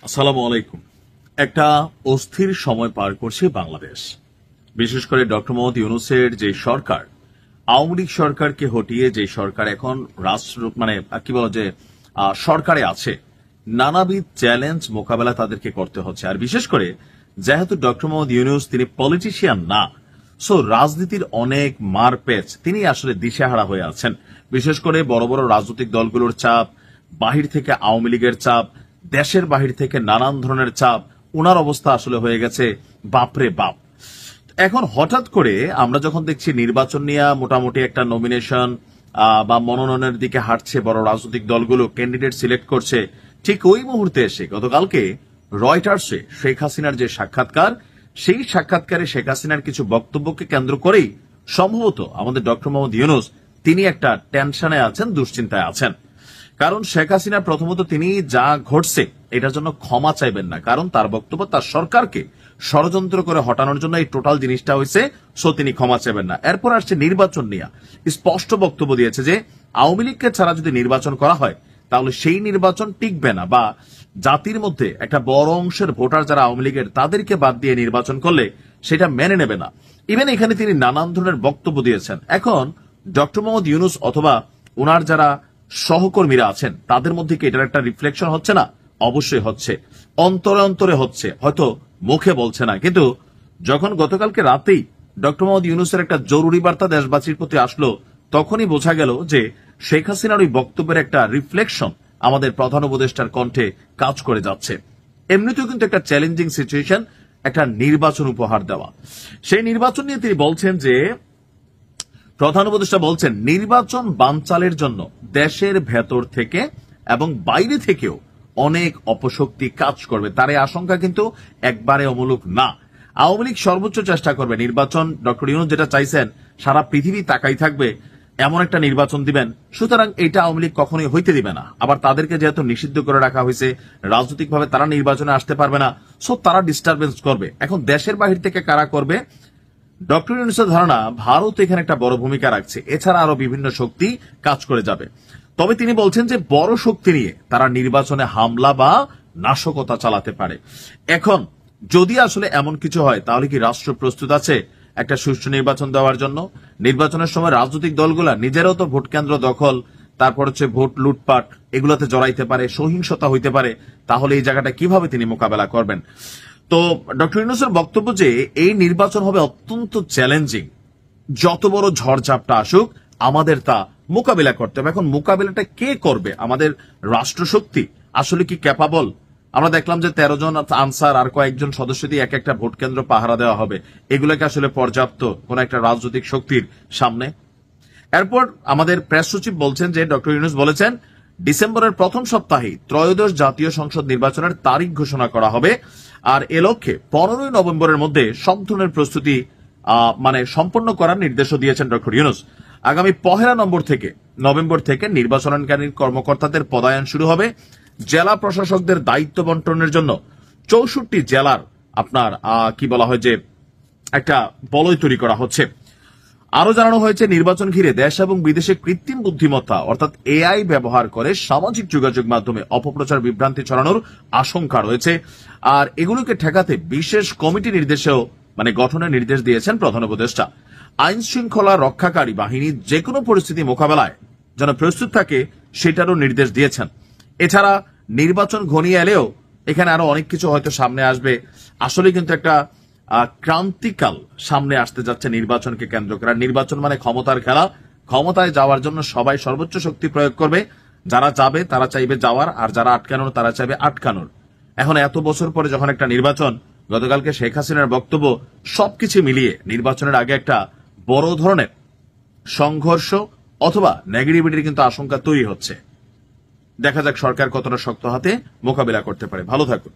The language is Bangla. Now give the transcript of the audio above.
আসসালামু আলাইকুম। একটা অস্থির সময় পার করছে বাংলাদেশ। বিশেষ করে ডক্টর মোহাম্মদ ইউনূসের যে সরকার, আওয়ামী লীগ সরকারকে হটিয়ে যে সরকার এখন রাষ্ট্র কি বলা যে সরকারে আছে, নানাবিধ চ্যালেঞ্জ মোকাবেলা তাদেরকে করতে হচ্ছে। আর বিশেষ করে যেহেতু ডক্টর মোহাম্মদ ইউনূস তিনি পলিটিশিয়ান না, সো রাজনীতির অনেক মারপ্যাচ, তিনি আসলে দিশেহারা হয়ে আছেন। বিশেষ করে বড় বড় রাজনৈতিক দলগুলোর চাপ, বাহির থেকে আওয়ামী লীগের চাপ, দেশের বাহির থেকে নানান ধরনের চাপ, ওনার অবস্থা আসলে হয়ে গেছে বাপরে বাপ। এখন হঠাৎ করে আমরা যখন দেখছি নির্বাচন নিয়ে মোটামুটি একটা নমিনেশন বা মনোনয়নের দিকে হাঁটছে বড় রাজনৈতিক দলগুলো, ক্যান্ডিডেট সিলেক্ট করছে, ঠিক ওই মুহূর্তে এসে গতকালকে রয়টার্সে শেখ হাসিনার যে সাক্ষাৎকার, সেই সাক্ষাৎকারে শেখ হাসিনার কিছু বক্তব্যকে কেন্দ্র করেই সম্ভবত আমাদের ডক্টর মোহাম্মদ ইউনূস তিনি একটা টেনশনে আছেন, দুশ্চিন্তায় আছেন। কারণ শেখ হাসিনা প্রথমত তিনি যা ঘটছে এটার জন্য ক্ষমা চাইবেন না, কারণ তার বক্তব্য তার সরকারকে ষড়যন্ত্র করে হটানোর জন্য এই টোটাল জিনিসটা হয়েছে, সো তিনি ক্ষমা চাইবেন না। এরপর আসছে নির্বাচন নিয়ে স্পষ্ট বক্তব্য দিয়েছে যে আওয়ামী লীগকে ছাড়া যদি নির্বাচন করা হয় তাহলে সেই নির্বাচন টিকবে না, বা জাতির মধ্যে একটা বড় অংশের ভোটার যারা আওয়ামী লীগের তাদেরকে বাদ দিয়ে নির্বাচন করলে সেটা মেনে নেবে না। ইভেন এখানে তিনি নানান ধরনের বক্তব্য দিয়েছেন। এখন ডক্টর মোহাম্মদ ইউনূস অথবা ওনার যারা সহকর্মীরা আছেন তাদের মধ্যে কি এটার একটা রিফ্লেকশন হচ্ছে না? অবশ্যই হচ্ছে, অন্তরে অন্তরে হচ্ছে, হয়তো মুখে বলছে না। কিন্তু যখন গতকালকে রাতেই ডক্টর মোহাম্মদ ইউনূসের একটা জরুরি বার্তা দেশবাসীর প্রতি আসলো, তখনই বোঝা গেল যে শেখ হাসিনার ওই বক্তব্যের একটা রিফ্লেকশন আমাদের প্রধান উপদেষ্টার কণ্ঠে কাজ করে যাচ্ছে। এমনিতেও কিন্তু একটা চ্যালেঞ্জিং সিচুয়েশন, একটা নির্বাচন উপহার দেওয়া। সেই নির্বাচন নিয়ে তিনি বলছেন যে প্রধান উপদেষ্টা বলছেন নির্বাচন বানচালের জন্য দেশের ভেতর থেকে এবং বাইরে থেকেও অনেক অপশক্তি কাজ করবে। তার এই আশঙ্কা কিন্তু একবারে অমূলক না। আওয়ামী লীগ সর্বোচ্চ চেষ্টা করবে নির্বাচন, ডক্টর ইউনূস যেটা চাইছেন সারা পৃথিবী তাকাই থাকবে এমন একটা নির্বাচন দিবেন, সুতরাং এটা আওয়ামী লীগ কখনোই হইতে দিবে না। আবার তাদেরকে যেহেতু নিষিদ্ধ করে রাখা হয়েছে, রাজনৈতিকভাবে তারা নির্বাচনে আসতে পারবে না, সো তারা ডিস্টারবেন্স করবে। এখন দেশের বাহির থেকে কারা করবে? ডক্টর ইউনূসের ধারণা ভারত এখানে একটা বড় ভূমিকা রাখছে, এছাড়া আরো বিভিন্ন শক্তি কাজ করে যাবে। তবে তিনি বলছেন যে বড় শক্তি নিয়ে তারা নির্বাচনে হামলা বা নাশকতা চালাতে পারে। এখন যদি আসলে এমন কিছু হয় তাহলে কি রাষ্ট্র প্রস্তুত আছে একটা সুষ্ঠু নির্বাচন দেওয়ার জন্য? নির্বাচনের সময় রাজনৈতিক দলগুলা নিজেরাও তো ভোট কেন্দ্র দখল, তারপর হচ্ছে ভোট লুটপাট, এগুলোতে জড়াইতে পারে, সহিংসতা হইতে পারে। তাহলে এই জায়গাটা কিভাবে তিনি মোকাবেলা করবেন? তো ডক্টর ইউনূসের বক্তব্য যে এই নির্বাচন হবে অত্যন্ত চ্যালেঞ্জিং, যত বড় ঝড়ঝাপটা আসুক আমাদের তা মোকাবিলা করতে হবে। এখন মোকাবিলাটা কে করবে? আমাদের রাষ্ট্রশক্তি আসলে কি ক্যাপাবল? আমরা দেখলাম যে 13 জন আনসার আর কয়েকজন সদস্য দিয়ে এক একটা ভোট কেন্দ্র পাহারা দেওয়া হবে, এগুলোকে আসলে পর্যাপ্ত কোন একটা রাজনৈতিক শক্তির সামনে? এরপর আমাদের প্রেস সচিব বলছেন যে ডক্টর ইউনূস বলেছেন ডিসেম্বরের প্রথম সপ্তাহে ত্রয়োদশ জাতীয় সংসদ নির্বাচনের তারিখ ঘোষণা করা হবে, আর এ লক্ষ্যে 15 নভেম্বরের মধ্যে সব ধরনের প্রস্তুতি সম্পন্ন করার নির্দেশও দিয়েছেন ডক্টর ইউনূস। আগামী 1 নভেম্বর থেকে নির্বাচনকারী কর্মকর্তাদের পদায়ন শুরু হবে। জেলা প্রশাসকদের দায়িত্ব বন্টনের জন্য 64 জেলার আপনার কি বলা হয় যে একটা বলয় তৈরি করা হচ্ছে। আরো জানানো হয়েছে নির্বাচন ঘিরে দেশ এবং বিদেশে কৃত্রিম বুদ্ধিমত্তা অর্থাৎ এআই ব্যবহার করে সামাজিক যোগাযোগ মাধ্যমে অপপ্রচার বিভ্রান্তি ছড়ানোর আশঙ্কা রয়েছে, আর এগুলোকে ঠেকাতে বিশেষ কমিটি গঠনের নির্দেশ দিয়েছেন প্রধান উপদেষ্টা। আইন শৃঙ্খলা রক্ষাকারী বাহিনী যে কোনো পরিস্থিতি মোকাবেলায় যেন প্রস্তুত থাকে সেটারও নির্দেশ দিয়েছেন। এছাড়া নির্বাচন ঘনিয়ে এলেও এখানে আরো অনেক কিছু হয়তো সামনে আসবে। আসলে কিন্তু একটা ক্রান্তিকাল সামনে আসতে যাচ্ছে নির্বাচনকে কেন্দ্র করে। নির্বাচন মানে ক্ষমতার খেলা, ক্ষমতায় যাওয়ার জন্য সবাই সর্বোচ্চ শক্তি প্রয়োগ করবে। যারা যাবে তারা চাইবে যাওয়ার, আর যারা আটকানোর তারা চাইবে আটকানোর। এখন এত বছর পরে যখন একটা নির্বাচন, গতকালকে শেখ হাসিনার বক্তব্য, সবকিছু মিলিয়ে নির্বাচনের আগে একটা বড় ধরনের সংঘর্ষ অথবা নেগেটিভিটির কিন্তু আশঙ্কা তৈরি হচ্ছে। দেখা যাক সরকার কতটা শক্ত হাতে মোকাবিলা করতে পারে। ভালো থাকুন।